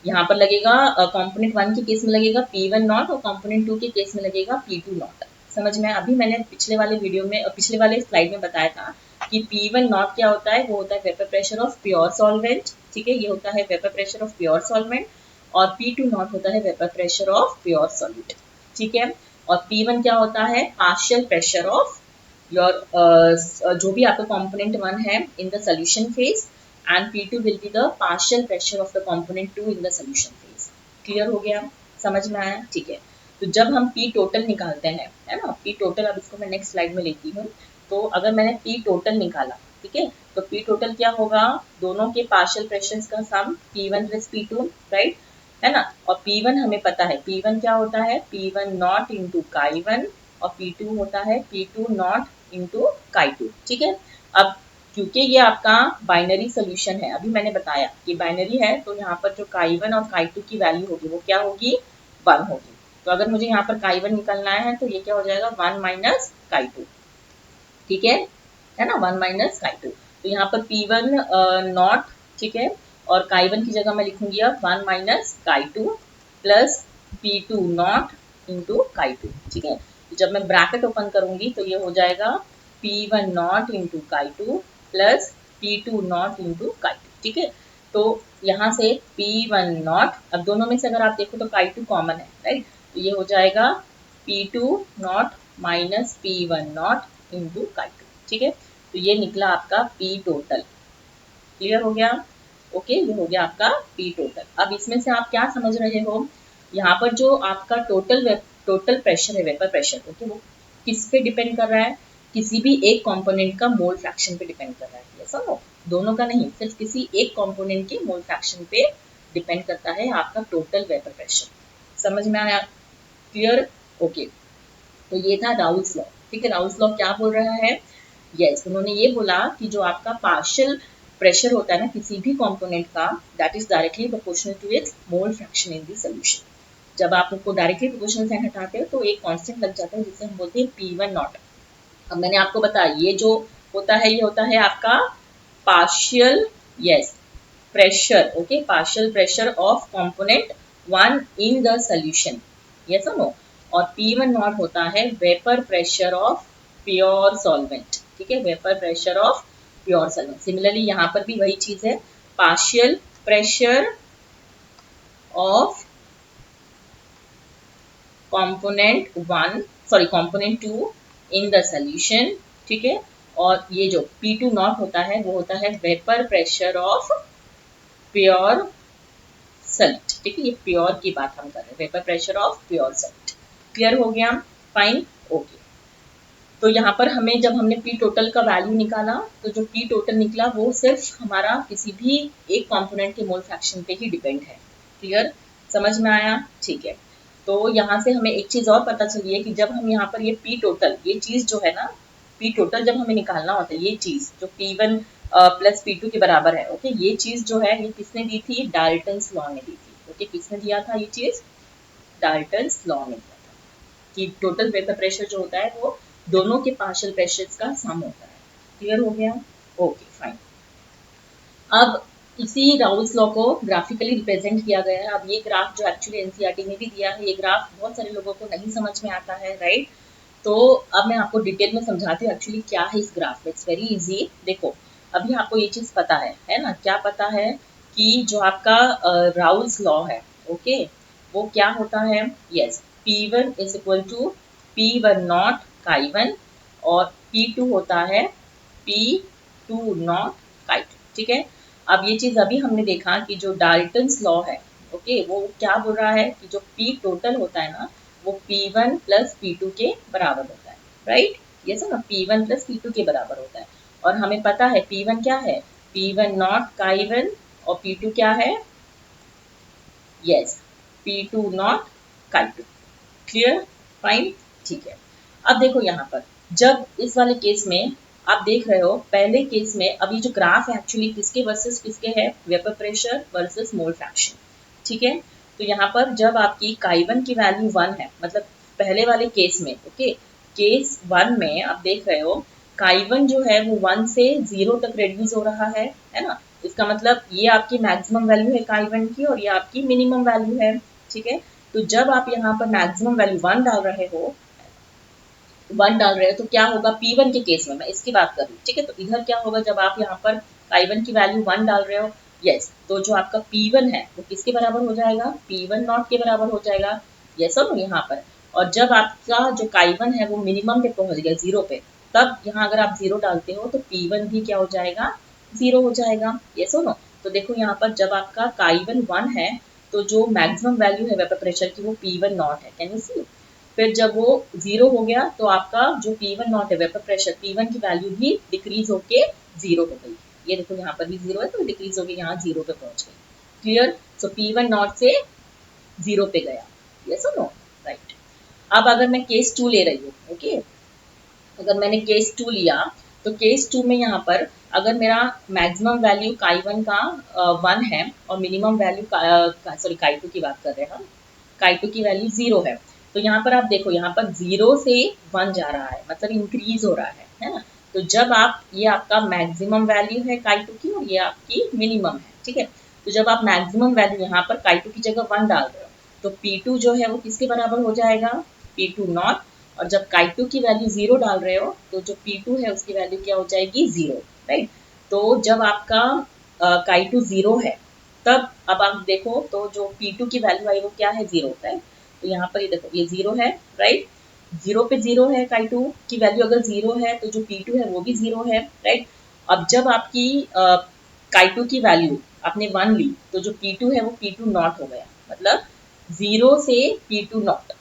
यहाँ पर लगेगा कंपोनेंट 1 के केस में लगेगा P1 नॉट और कंपोनेंट 2 के केस में लगेगा P2 नॉट। समझ में? अभी मैंने पिछले वाले वीडियो में, पिछले वाले स्लाइड में बताया था कि P1 नॉट क्या होता है, वो होता है vapour pressure of pure solvent. ठीक है, ये होता है vapour pressure of pure solvent, और P2 नॉट होता है vapour pressure of pure solute. ठीक है, और P1 क्या होता है? पार्शियल प्रेशर ऑफ योर जो भी आपका कंपोनेंट 1 है इन the solution phase, and P2 will be the partial pressure of the component 2 in the solution phase। Clear हो गया? समझ में आया? ठीक है, तो जब हम P टोटल निकालते हैं, है ना, P टोटल, अब इसको मैं नेक्स्ट स्लाइड में लेती हूँ, तो अगर मैंने P टोटल निकाला, ठीक है, तो P टोटल क्या होगा? दोनों के पार्शियल प्रेशर्स का सम P1 प्लस P2, राइट, है ना, और P1 हमें पता है, P1 क्या होता है? P1 नॉट इंटू Chi1, और P2 होता है P2 नॉट इंटू Chi2। ठीक है, अब क्योंकि ये आपका बाइनरी सोल्यूशन है, अभी मैंने बताया कि बाइनरी है, तो यहाँ पर जो Chi1 और Chi2 की वैल्यू होगी वो क्या होगी? 1 होगी। तो अगर मुझे यहाँ पर Chi1 निकलना है तो ये क्या हो जाएगा? 1 माइनस Chi2। ठीक है ना, 1 माइनस Chi2। तो यहाँ पर P1 नॉट, ठीक है, और Chi1 की जगह मैं लिखूंगी अब 1 minus Chi2 plus P2 not into Chi2। ठीक है, तो जब मैं ब्रैकेट ओपन करूंगी तो ये हो जाएगा P1 not into Chi2 plus P2 not into Chi2। ठीक है, तो यहाँ से P1 नॉट, अब दोनों में से अगर आप देखो तो Chi2 कॉमन है, राइट, तो ये हो जाएगा P2 not minus P1 not into Chi2। ठीक है, तो ये निकला आपका P टोटल। क्लियर हो गया? ओके, ये हो गया आपका P टोटल। अब इसमें से आप क्या समझ रहे हो? यहाँ पर जो आपका टोटल प्रेशर है, वेपर प्रेशर, ओके, वो किस पे डिपेंड कर रहा है? किसी भी एक कंपोनेंट का मोल फ्रैक्शन पे डिपेंड कर रहा है। ऐसा हो, दोनों का नहीं, सिर्फ किसी एक कंपोनेंट के मोल फ्रैक्शन पे डिपेंड करता है आपका टोटल वेपर प्रेशर। समझ में आया? क्लियर? ओके, तो ये था राउल्स लॉ। ठीक है, राउल्स लॉ क्या बोल रहा है? यस, उन्होंने ये बोला कि जो आपका पार्शियल प्रेशर होता है ना किसी भी कंपोनेंट का, that is directly proportional to its mole fraction in the solution. जब आप उनको डायरेक्टली प्रोपोर्शनल साइन हटाते हो तो एक कांस्टेंट लग जाता है जिसे हम बोलते हैं P1 नॉट। अब मैंने आपको बताया ये जो होता है ये होता है आपका partial, yes, pressure, okay, partial pressure of component 1 in the solution. Yes और नो? और P1 नॉट होता है vapour pressure of pure solvent. ठीक है, vapour pressure of pure solvent. Similarly यहाँ पर भी वही चीज है, partial pressure of component 2 in the solution, ठीक है। और ये जो P2 नॉट होता है वो होता है vapour pressure of pure solid, ठीक है। ये प्योर की बात हम कर रहे हैं, vapour pressure of pure solid. Clear हो गया? Fine, okay. तो यहाँ पर हमें जब हमने पी टोटल का वैल्यू निकाला तो जो पी टोटल निकला वो सिर्फ हमारा किसी भी एक कंपोनेंट के मोल फ्रैक्शन पे ही डिपेंड है। क्लियर? समझ में आया? ठीक है। तो यहाँ से हमें एक चीज और पता चली है कि जब हम यहाँ पर ये पी टोटल, ये चीज जो है ना, पी टोटल जब हमें निकालना होता है, ये चीज जो P1 प्लस P2 के बराबर है, ओके, ये चीज जो है ये किसने दी थी? डाल्टन्स लॉ ने दी थी। ओके, किसने दिया था ये चीज? डाल्टन्स लॉ ने दिया था कि टोटल वेपर प्रेशर जो होता है वो दोनों के पार्शियल प्रेशर्स का सम होता है। क्लियर हो गया? Okay, fine. अब इसी राउल्स लॉ को ग्राफिकली रिप्रेजेंट किया गया है। अब ये ग्राफ जो एक्चुअली एनसीईआरटी में भी दिया है, ये ग्राफ बहुत सारे लोगों को नहीं समझ में आता है, राइट? तो अब मैं आपको डिटेल में समझाती हूँ एक्चुअली क्या है इस ग्राफ में। It's very easy. देखो, अभी आपको ये चीज पता है ना? क्या पता है? कि जो आपका राउल्स लॉ है, ओके, वो क्या होता है? Yes, P1 is equal to P1 not Chi1 और P2 होता है P2 नॉट Chi2, ठीक है। अब ये चीज अभी हमने देखा कि जो डाल्टन्स लॉ है, ओके, वो क्या बोल रहा है कि जो P टोटल होता है ना, वो P1 प्लस P2 के बराबर होता है, राइट? ये सब ना P1 प्लस P2 के बराबर होता है। और हमें पता है P1 क्या है? P1 नॉट Chi1 और P2 क्या है? Yes, P2 not Chi2। Clear? Fine, ठीक है। अब देखो यहाँ पर जब इस वाले केस में आप देख रहे हो, पहले केस में अभी जो ग्राफ है एक्चुअली किसके वर्सेस किसके है? वेपर प्रेशर वर्सेस मोल फ्रैक्शन, ठीक है। तो यहाँ पर जब आपकी Chi1 की वैल्यू 1 है, मतलब पहले वाले केस में, ओके, केस 1 में आप देख रहे हो Chi1 जो है वो 1 से 0 तक रेड्यूस हो रहा है ना? इसका मतलब ये आपकी मैक्सिमम वैल्यू है Chi1 की और ये आपकी मिनिमम वैल्यू है, ठीक है। तो जब आप यहाँ पर मैक्सिमम वैल्यू 1 डाल रहे हो, 1 डाल रहे हो तो क्या होगा? P1 के केस में मैं इसकी बात कर रही हूँ, ठीक है। तो इधर क्या होगा जब आप यहाँ पर Chi1 की वैल्यू 1 डाल रहे हो? यस, तो जो आपका P1 है वो किसके बराबर हो जाएगा? P1 नॉट के बराबर हो जाएगा, यस और नो यहाँ पर। और जब आपका जो Chi1 है वो मिनिमम पे पहुंच गया 0 पे, तब यहाँ अगर आप 0 डालते हो तो P1 भी क्या हो जाएगा? 0 हो जाएगा, यस और नो। तो देखो यहाँ पर जब आपका Chi1 1 है तो जो मैक्सिमम वैल्यू है वेपर प्रेशर की वो P1 नॉट है, कैन यू सी? फिर जब वो 0 हो गया तो आपका जो P1 नॉट है वेपर प्रेशर, P1 की वैल्यू भी डिक्रीज होके 0 हो गई। ये देखो यहाँ पर भी 0 है तो डिक्रीज होके यहाँ 0 पे पहुंच गई। क्लियर? सो P1 नॉट से 0 पे गया, यस और नो? राइट। अब अगर मैं केस 2 ले रही हूँ, ओके, अगर मैंने केस 2 लिया तो केस 2 में यहाँ पर अगर मेरा मैक्सिमम वैल्यू Chi1 का 1 है और मिनिमम वैल्यू Chi2 की बात कर रहे हैं हम, Chi2 की वैल्यू 0 है, तो यहाँ पर आप देखो यहाँ पर 0 से 1 जा रहा है, मतलब इंक्रीज हो रहा है ना? तो जब आप, ये आपका मैक्सिमम वैल्यू है Chi2 की और ये आपकी मिनिमम है, ठीक है। तो जब आप मैक्सिमम वैल्यू यहाँ पर Chi2 की जगह 1 डाल रहे हो तो P2 जो है वो किसके बराबर हो जाएगा? P2 not. और जब Chi2 की वैल्यू 0 डाल रहे हो तो जो P2 है उसकी वैल्यू क्या हो जाएगी? 0, राइट। तो जब आपका Chi2 0 है तब अब आप देखो तो जो P2 की वैल्यू आई वो क्या है? 0, राइट। तो यहाँ पर ये देखो ये 0 है, राइट। 0 पे 0 है, Chi2 की वैल्यू अगर 0 है तो जो P2 है वो भी 0 है, राइट। अब जब आपकी Chi2 की वैल्यू आपने 1 ली तो जो P2 है वो P2 नॉट हो गया, मतलब 0 से P2 नॉट,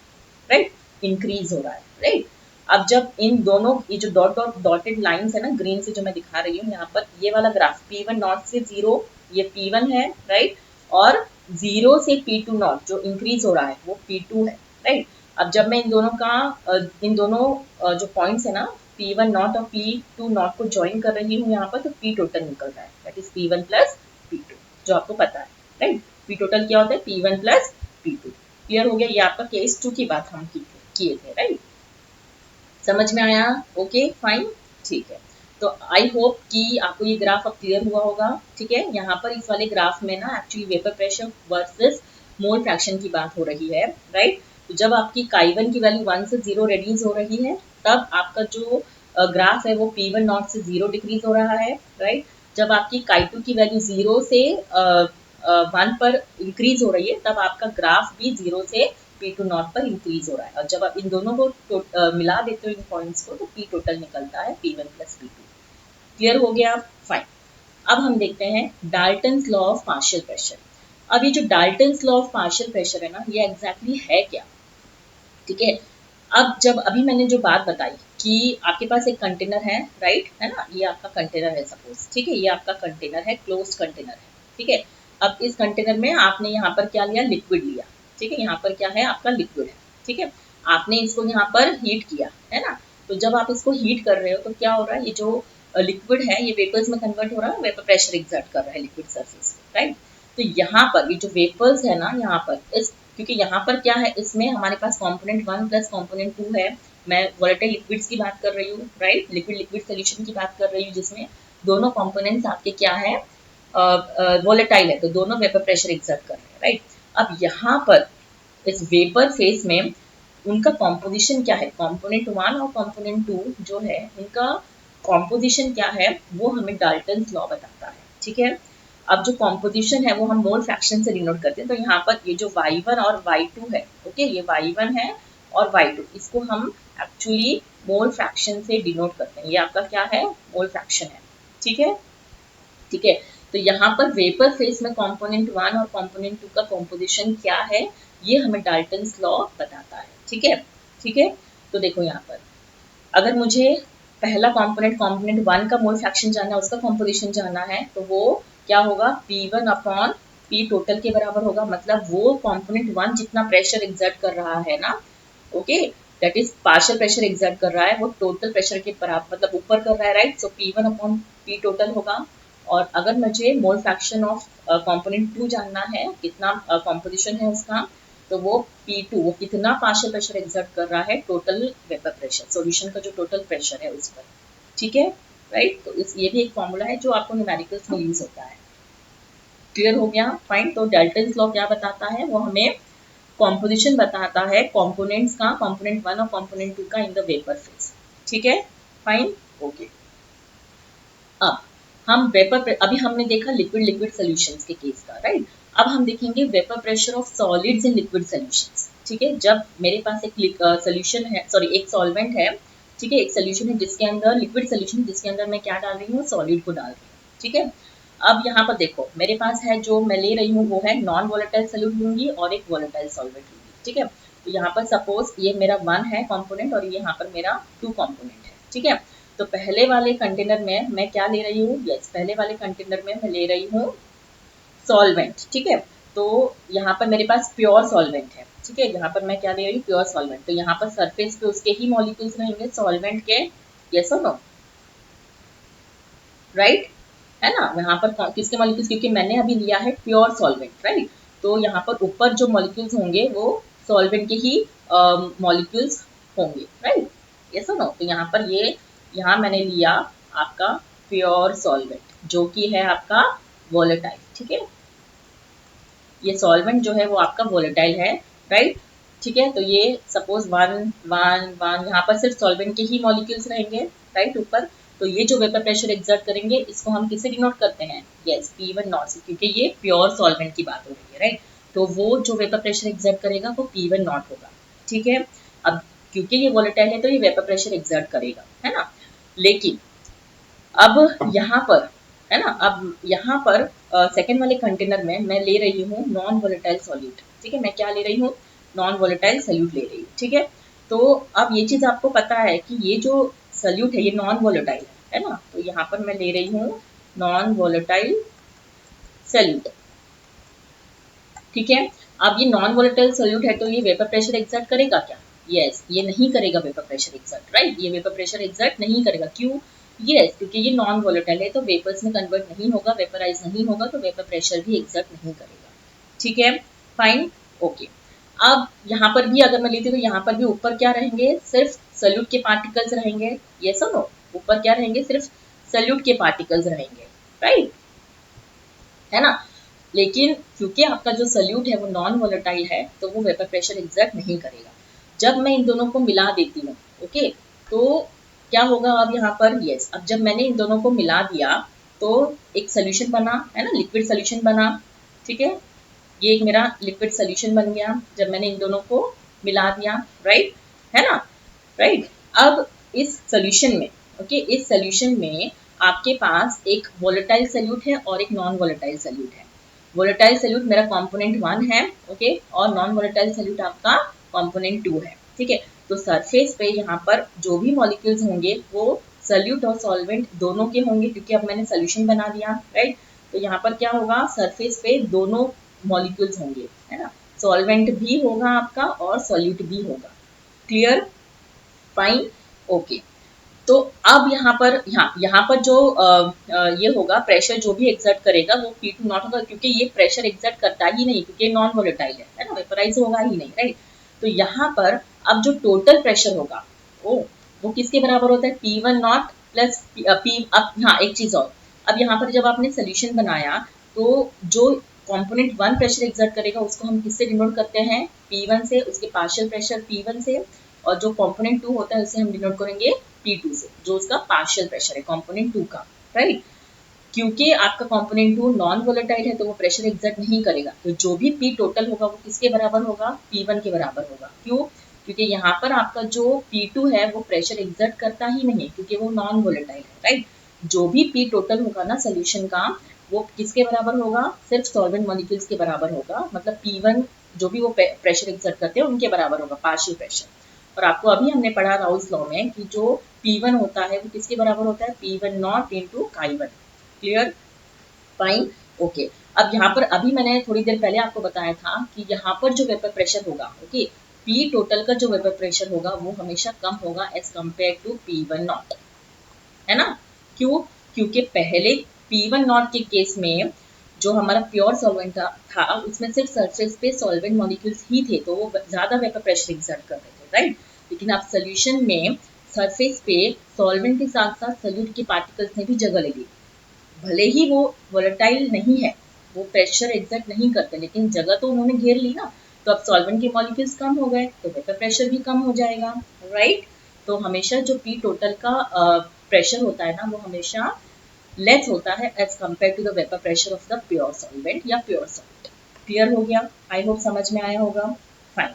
राइट, इंक्रीज हो रहा है, राइट। अब जब इन दोनों ये जो डॉट डॉट डॉटेड लाइंस है ना ग्रीन से जो मैं दिखा रही हूँ यहाँ पर, ये वाला ग्राफ P1 नॉट से 0, ये P1 है, राइट, और 0 से P2 नॉट जो इंक्रीज हो रहा है वो P2 है, राइट। अब जब मैं इन दोनों का इन दोनों जो पॉइंट्स है ना P1 नॉट और P2 नॉट को ज्वाइन कर रही हूँ यहाँ पर, तो P टोटल निकल रहा है, that is P1 plus P2, जो आपको पता है, राइट। P टोटल क्या होता है? P1 plus P2। क्लियर हो गया? ये आपका केस 2 की बात हम किए थे, राइट। समझ में आया? ओके, फाइन, ठीक है। तो आई होप कि आपको ये ग्राफ अब क्लियर हुआ होगा, ठीक है। यहाँ पर इस वाले ग्राफ में ना actually vapour pressure versus mole fraction की बात हो रही है, राइट। तो जब आपकी Chi1 की वैल्यू 1 से 0 रेड्यूस हो रही है तब आपका जो ग्राफ है वो P1 नॉट से 0 डिक्रीज हो रहा है, राइट। जब आपकी Chi2 की वैल्यू 0 से 1 पर इंक्रीज हो रही है तब आपका ग्राफ भी 0 से P2 नॉट पर इंक्रीज हो रहा है। और जब आप इन दोनों को मिला देते हो इन पॉइंट्स को, तो P टोटल निकलता है P1 प्लस P2। क्लियर हो गया? फाइन। अब हम देखते हैं Dalton's law of partial pressure. अब ये जो Dalton's law of partial pressure है ना, ये एग्जैक्टली है क्या? ठीक है, अब जब अभी मैंने जो बात बताई कि आपके पास एक कंटेनर है, राइट, है ना, ये आपका कंटेनर है सपोज, ठीक है, ये आपका कंटेनर है, क्लोज्ड कंटेनर है, ठीक है। अब इस कंटेनर में आपने यहाँ पर क्या लिया? लिक्विड लिया, ठीक है, यहाँ पर क्या है? आपका लिक्विड है, ठीक है। आपने इसको यहाँ पर हीट किया, है ना। तो जब आप इसको हीट कर रहे हो तो क्या हो रहा है? ये जो लिक्विड है ये वेपर्स में कन्वर्ट हो रहा है, वेपर प्रेशर एग्जर्ट कर रहा है लिक्विड सरफेस पे, राइट। तो यहाँ पर ये जो वेपर्स है ना, यहाँ पर इस, क्योंकि यहाँ पर क्या है, इसमें हमारे पास कंपोनेंट 1 प्लस कंपोनेंट 2 है। मैं वोलेटाइल लिक्विड्स की बात कर रही हूँ, राइट, लिक्विड लिक्विड सोल्यूशन की बात कर रही हूँ, जिसमें दोनों कंपोनेंट्स आपके क्या है? वोलेटाइल है, तो दोनों वेपर प्रेशर एग्जर्ट कर रहे हैं, राइट। अब यहाँ पर इस वेपर फेज में उनका कॉम्पोजिशन क्या है? कंपोनेंट 1 और कंपोनेंट 2 जो है उनका कॉम्पोजिशन क्या है, वो हमें डाल्टन्स लॉ बताता है, ठीक है। अब जो कॉम्पोजिशन है वो हम मोल फ्रैक्शन से डिनोट करते हैं। तो यहाँ पर ये जो y1 और y2 है, ओके, ये y1 है और y2, इसको हम एक्चुअली मोल फ्रैक्शन से डिनोट करते हैं। ये आपका क्या है? मोल फ्रैक्शन है, ठीक है, ठीक है। तो यहाँ पर वेपर फेज में कंपोनेंट 1 और कंपोनेंट 2 का कॉम्पोजिशन क्या है, ये हमें डाल्टन्स लॉ बताता है, ठीक है, ठीक है। तो देखो यहाँ पर अगर मुझे पहला कंपोनेंट 1 का मोल फ्रैक्शन जानना है, उसका कॉम्पोजिशन जानना है, तो वो क्या होगा? P1 अपॉन P टोटल के बराबर होगा। मतलब वो कंपोनेंट 1 जितना प्रेशर एग्जर्ट कर रहा है ना, okay, that is partial pressure exert कर रहा है, वो टोटल प्रेशर के बराबर, मतलब ऊपर कर रहा है, राइट। सो P1 अपॉन P टोटल होगा। और अगर मुझे मोल फ्रैक्शन ऑफ कंपोनेंट 2 जानना है, कितना कॉम्पोजिशन है उसका, तो वो P2, वो कितना पार्शियल प्रेशर एग्जर्ट कर रहा है टोटल वेपर प्रेशर, सॉल्यूशन का जो टोटल प्रेशर है उस पर, ठीक है, राइट। तो ये भी एक फॉर्मूला है जो आपको न्यूमेरिकल्स में यूज होता है। क्लियर हो गया? फाइन। तो डाल्टन्स लॉ क्या बताता है? वो हमें कॉम्पोजिशन बताता है कंपोनेंट्स का, कंपोनेंट 1 और कंपोनेंट 2 का इन द वेपर फेज, ठीक है, फाइन, ओके। अब हम वेपर, अभी हमने देखा लिक्विड लिक्विड सॉल्यूशंस के केस का, राइट। अब हम देखेंगे vapour pressure of solids in liquid solutions, ठीक है। जब मेरे पास एक सॉल्यूशन है, सॉरी, एक सॉल्वेंट है, ठीक है, एक सॉल्यूशन है जिसके अंदर, लिक्विड सॉल्यूशन जिसके अंदर मैं क्या डाल रही हूँ? सॉलिड को डाल रही हूँ, ठीक है। अब यहाँ पर देखो मेरे पास है, जो मैं ले रही हूँ वो है नॉन वोलेटाइल सॉल्यूट लूंगी और एक वोलेटाइल सॉल्वेंट लूंगी, ठीक है। तो यहाँ पर सपोज ये मेरा 1 है कंपोनेंट और ये यहाँ पर मेरा 2 कंपोनेंट है, ठीक है। तो पहले वाले कंटेनर में मैं क्या ले रही हूँ? यस, पहले वाले कंटेनर में मैं ले रही हूँ सॉल्वेंट, ठीक है। तो यहाँ पर मेरे पास प्योर सॉल्वेंट है, ठीक है, यहाँ पर मैं क्या ले रही हूँ? Pure solvent. तो यहाँ पर सरफेस पे उसके ही मॉलिक्यूल्स रहेंगे सॉल्वेंट के, यस और नो, राइट, है ना। यहाँ पर किसके मॉलिक्यूल्स? क्योंकि मैंने अभी लिया है प्योर सॉल्वेंट, राइट। तो यहाँ पर ऊपर जो मॉलिक्यूल्स होंगे वो सॉल्वेंट के ही मॉलिक्यूल्स होंगे, राइट, यस और नो। तो यहाँ पर ये, यहाँ मैंने लिया आपका प्योर सॉल्वेंट जो कि है आपका वोलेटाइल, ठीक है। ये सॉल्वेंट जो है वो आपका वोलेटाइल है, राइट, ठीक है। तो ये सपोज 1 1 1, यहाँ पर सिर्फ सॉल्वेंट के ही मॉलिक्यूल्स रहेंगे, राइट, ऊपर। तो ये जो वेपर प्रेशर एग्जर्ट करेंगे इसको हम किससे डिनोट करते हैं? यस, P1 नॉट से, क्योंकि ये प्योर सॉल्वेंट की बात हो रही है, राइट। तो वो जो वेपर प्रेशर एग्जर्ट करेगा वो P1 नॉट होगा, ठीक है। अब क्योंकि ये वोलेटाइल है तो ये वेपर प्रेशर एग्जर्ट करेगा, है ना। लेकिन अब यहाँ पर, है ना, अब यहाँ पर सेकेंड वाले कंटेनर में मैं ले रही हूँ नॉन वोलेटाइल सॉल्यूट, ठीक है। मैं क्या ले रही हूँ? नॉन वोलेटाइल सॉल्यूट ले रही हूँ, ठीक है। तो अब ये चीज आपको पता है कि ये जो सॉल्यूट है ये नॉन वोलेटाइल है ना। तो यहाँ पर मैं ले रही हूँ नॉन वोलेटाइल सॉल्यूट, ठीक है। अब ये नॉन वोलेटाइल सॉल्यूट है तो ये वेपर प्रेशर एग्जर्ट करेगा क्या? यस, ये नहीं करेगा वेपर प्रेशर एग्जर्ट, राइट, ये वेपर प्रेशर एग्जर्ट नहीं करेगा। क्यों? यस, क्योंकि ये नॉन वोलेटाइल है तो वेपर्स में कन्वर्ट नहीं होगा, वेपराइज नहीं होगा, तो वेपर प्रेशर भी एग्जर्ट नहीं करेगा, ठीक है, फाइन, ओके। अब यहाँ पर भी अगर मैं लेती हूँ तो यहाँ पर भी ऊपर क्या रहेंगे? सिर्फ सॉल्यूट के पार्टिकल्स रहेंगे, यस और नो। ऊपर क्या रहेंगे? सिर्फ सॉल्यूट के पार्टिकल्स रहेंगे, राइट, है ना। लेकिन क्योंकि आपका जो सॉल्यूट है वो नॉन वोलेटाइल है तो वो वेपर प्रेशर एग्जर्ट नहीं करेगा। जब मैं इन दोनों को मिला देती हूँ, ओके, तो क्या होगा अब यहाँ पर? यस, अब जब मैंने इन दोनों को मिला दिया तो एक सोल्यूशन बना, है ना, लिक्विड सोल्यूशन बना, ठीक है। ये एक मेरा लिक्विड सोल्यूशन बन गया जब मैंने इन दोनों को मिला दिया, राइट, है ना, राइट। अब इस सोल्यूशन में, ओके, इस सोल्यूशन में आपके पास एक वोलेटाइल सोल्यूट है और एक नॉन वोलेटाइल सोल्यूट है। वोलेटाइल सोल्यूट मेरा कंपोनेंट 1 है, ओके, और नॉन वोलेटाइल सोल्यूट आपका कंपोनेंट 2 है, ठीक है। तो सरफेस पे यहाँ पर जो भी मॉलिक्यूल्स होंगे वो सोल्यूट और सॉल्वेंट दोनों के होंगे, क्योंकि अब मैंने सोल्यूशन बना दिया, राइट। तो यहाँ पर क्या होगा, सरफेस पे दोनों मॉलिक्यूल्स होंगे, है ना, सॉल्वेंट भी होगा आपका और सोल्यूट भी होगा। Clear, fine, okay. तो अब यहाँ पर जो ये होगा प्रेशर जो भी एक्सर्ट करेगा वो P2 नॉट होगा, क्योंकि ये प्रेशर एक्सर्ट करता ही नहीं, क्योंकि नॉन वोलेटाइल है ना, वेपराइज होगा ही नहीं, राइट। तो यहाँ पर अब जो टोटल प्रेशर होगा वो किसके बराबर होता है, P1 नॉट प्लस P। अब हाँ, एक चीज और, अब यहाँ पर जब आपने सोल्यूशन बनाया तो जो कंपोनेंट 1 प्रेशर एक्सर्ट करेगा उसको हम किससे डिनोट करते हैं, P1 से, उसके पार्शियल प्रेशर P1 से, और जो कंपोनेंट 2 होता है उसे हम डिनोट करेंगे P2 से, जो उसका पार्शियल प्रेशर है कंपोनेंट 2 का, राइट। क्योंकि आपका कंपोनेंट 2 नॉन वोलेटाइल है तो वो प्रेशर एक्सर्ट नहीं करेगा, तो जो भी P टोटल होगा वो किसके बराबर होगा, P1 के बराबर होगा। क्यों, क्योंकि यहाँ पर आपका जो P2 है वो प्रेशर एक्सर्ट करता ही नहीं, क्योंकि वो नॉन वोलेटाइल है, राइट। जो भी P टोटल होगा ना सोल्यूशन का, वो किसके बराबर होगा, सिर्फ सॉल्वेंट मॉलिक्यूल्स के बराबर होगा, मतलब P1 जो भी वो प्रेशर एक्सर्ट करते हैं उनके बराबर होगा, पार्शियल प्रेशर। और आपको अभी हमने पढ़ा राउल्स लॉ में कि जो P1 होता है वो किसके बराबर होता है, P1 not into Chi1। Clear, fine, okay. अब यहाँ पर अभी मैंने थोड़ी देर पहले आपको बताया था कि यहाँ पर जो वेपर प्रेशर होगा, ओके, P टोटल का जो वेपर प्रेशर होगा वो हमेशा कम होगा as compare to P1 not, है ना। क्यों, क्योंकि पहले P1 नॉट के केस में जो हमारा प्योर सॉल्वेंट था उसमें सिर्फ सरफेस पे सॉल्वेंट मॉलिक्यूल्स ही थे, तो वो ज्यादा वेपर प्रेशर एक्सर्ट कर रहे थे, राइट। लेकिन अब सोल्यूशन में सरफेस पे सॉल्वेंट के साथ साथ सोल्यूट के पार्टिकल्स ने भी जगह ले ली, भले ही वो वोलेटाइल नहीं है, वो प्रेशर एक्सर्ट नहीं करते, लेकिन जगह तो उन्होंने घेर ली ना, तो अब सॉल्वेंट के मॉलिक्यूल्स कम हो गए तो वेपर प्रेशर भी कम हो जाएगा, राइट। तो हमेशा जो P टोटल का प्रेशर होता है ना वो हमेशा लेस होता है as compare to the vapour pressure of the pure solvent या प्योर सॉल्ट। क्लियर हो गया, आई होप समझ में आया होगा, फाइन।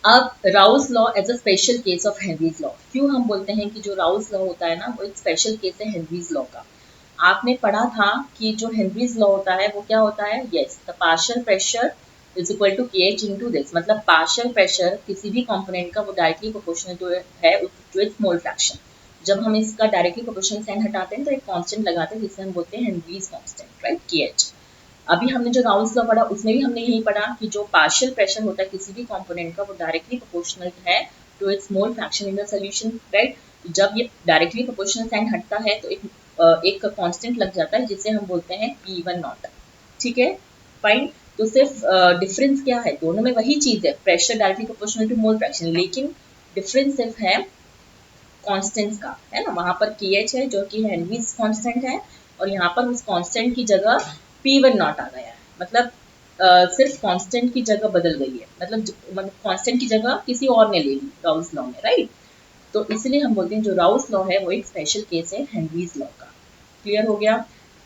अब Raoult's law as a special case of Henry's law, क्यों हम बोलते हैं कि जो राउल्स लॉ होता है ना वो एक स्पेशल केस है हेनरीज लॉ का। आपने पढ़ा था कि जो हेनरीज लॉ होता है वो क्या होता है, yes, the partial pressure is equal to KH into this, मतलब पार्शियल प्रेशर किसी भी कंपोनेंट का वो डायरेक्टली प्रोपोर्शनल है टू इट्स मोल फ्रैक्शन। जब हम इसका डायरेक्टली प्रोपोर्शनल साइन हटाते हैं तो एक कांस्टेंट लगाते हैं जिसे हम बोलते हैं हेनरीज कांस्टेंट, राइट, KH। अभी हमने जो राउल्स लॉ पढ़ा उसमें भी हमने यही पढ़ा कि जो पार्शियल प्रेशर होता है किसी भी कंपोनेंट का वो डायरेक्टली प्रोपोर्शनल है to its mole fraction in the solution, right. जब ये डायरेक्टली प्रोपोर्शनल साइन हटता है तो एक कांस्टेंट लग जाता है जिसे हम बोलते हैं P1 नॉट, ठीक है, फाइन। तो सिर्फ डिफरेंस क्या है, दोनों में वही चीज है, pressure directly proportional to mole fraction, लेकिन डिफरेंस सिर्फ है कांस्टेंट्स का, है ना। वहां पर KH है जो कि हेनरीज कांस्टेंट है, और यहाँ पर उस कांस्टेंट की जगह P1 नॉट आ गया है, मतलब सिर्फ कांस्टेंट की जगह बदल गई है, मतलब कांस्टेंट की जगह किसी और ने ले ली राउल्स लॉ में, राइट। तो इसलिए हम बोलते हैं जो राउल्स लॉ है वो एक स्पेशल केस है हेनरीज लॉ का। क्लियर हो गया,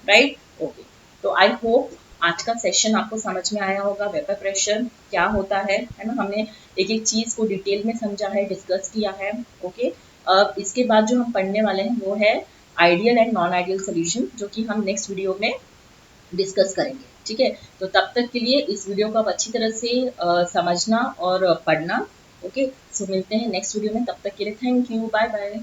राइट, ओके। तो आई होप आज का सेशन आपको समझ में आया होगा, वेपर प्रेशर क्या होता है ना, हमने एक एक चीज को डिटेल में समझा है, डिस्कस किया है, ओके। अब इसके बाद जो हम पढ़ने वाले हैं वो है ideal and non ideal solution, जो कि हम नेक्स्ट वीडियो में डिस्कस करेंगे, ठीक है। तो तब तक के लिए इस वीडियो को आप अच्छी तरह से समझना और पढ़ना, ओके। सो मिलते हैं नेक्स्ट वीडियो में, तब तक के लिए थैंक यू, बाय बाय।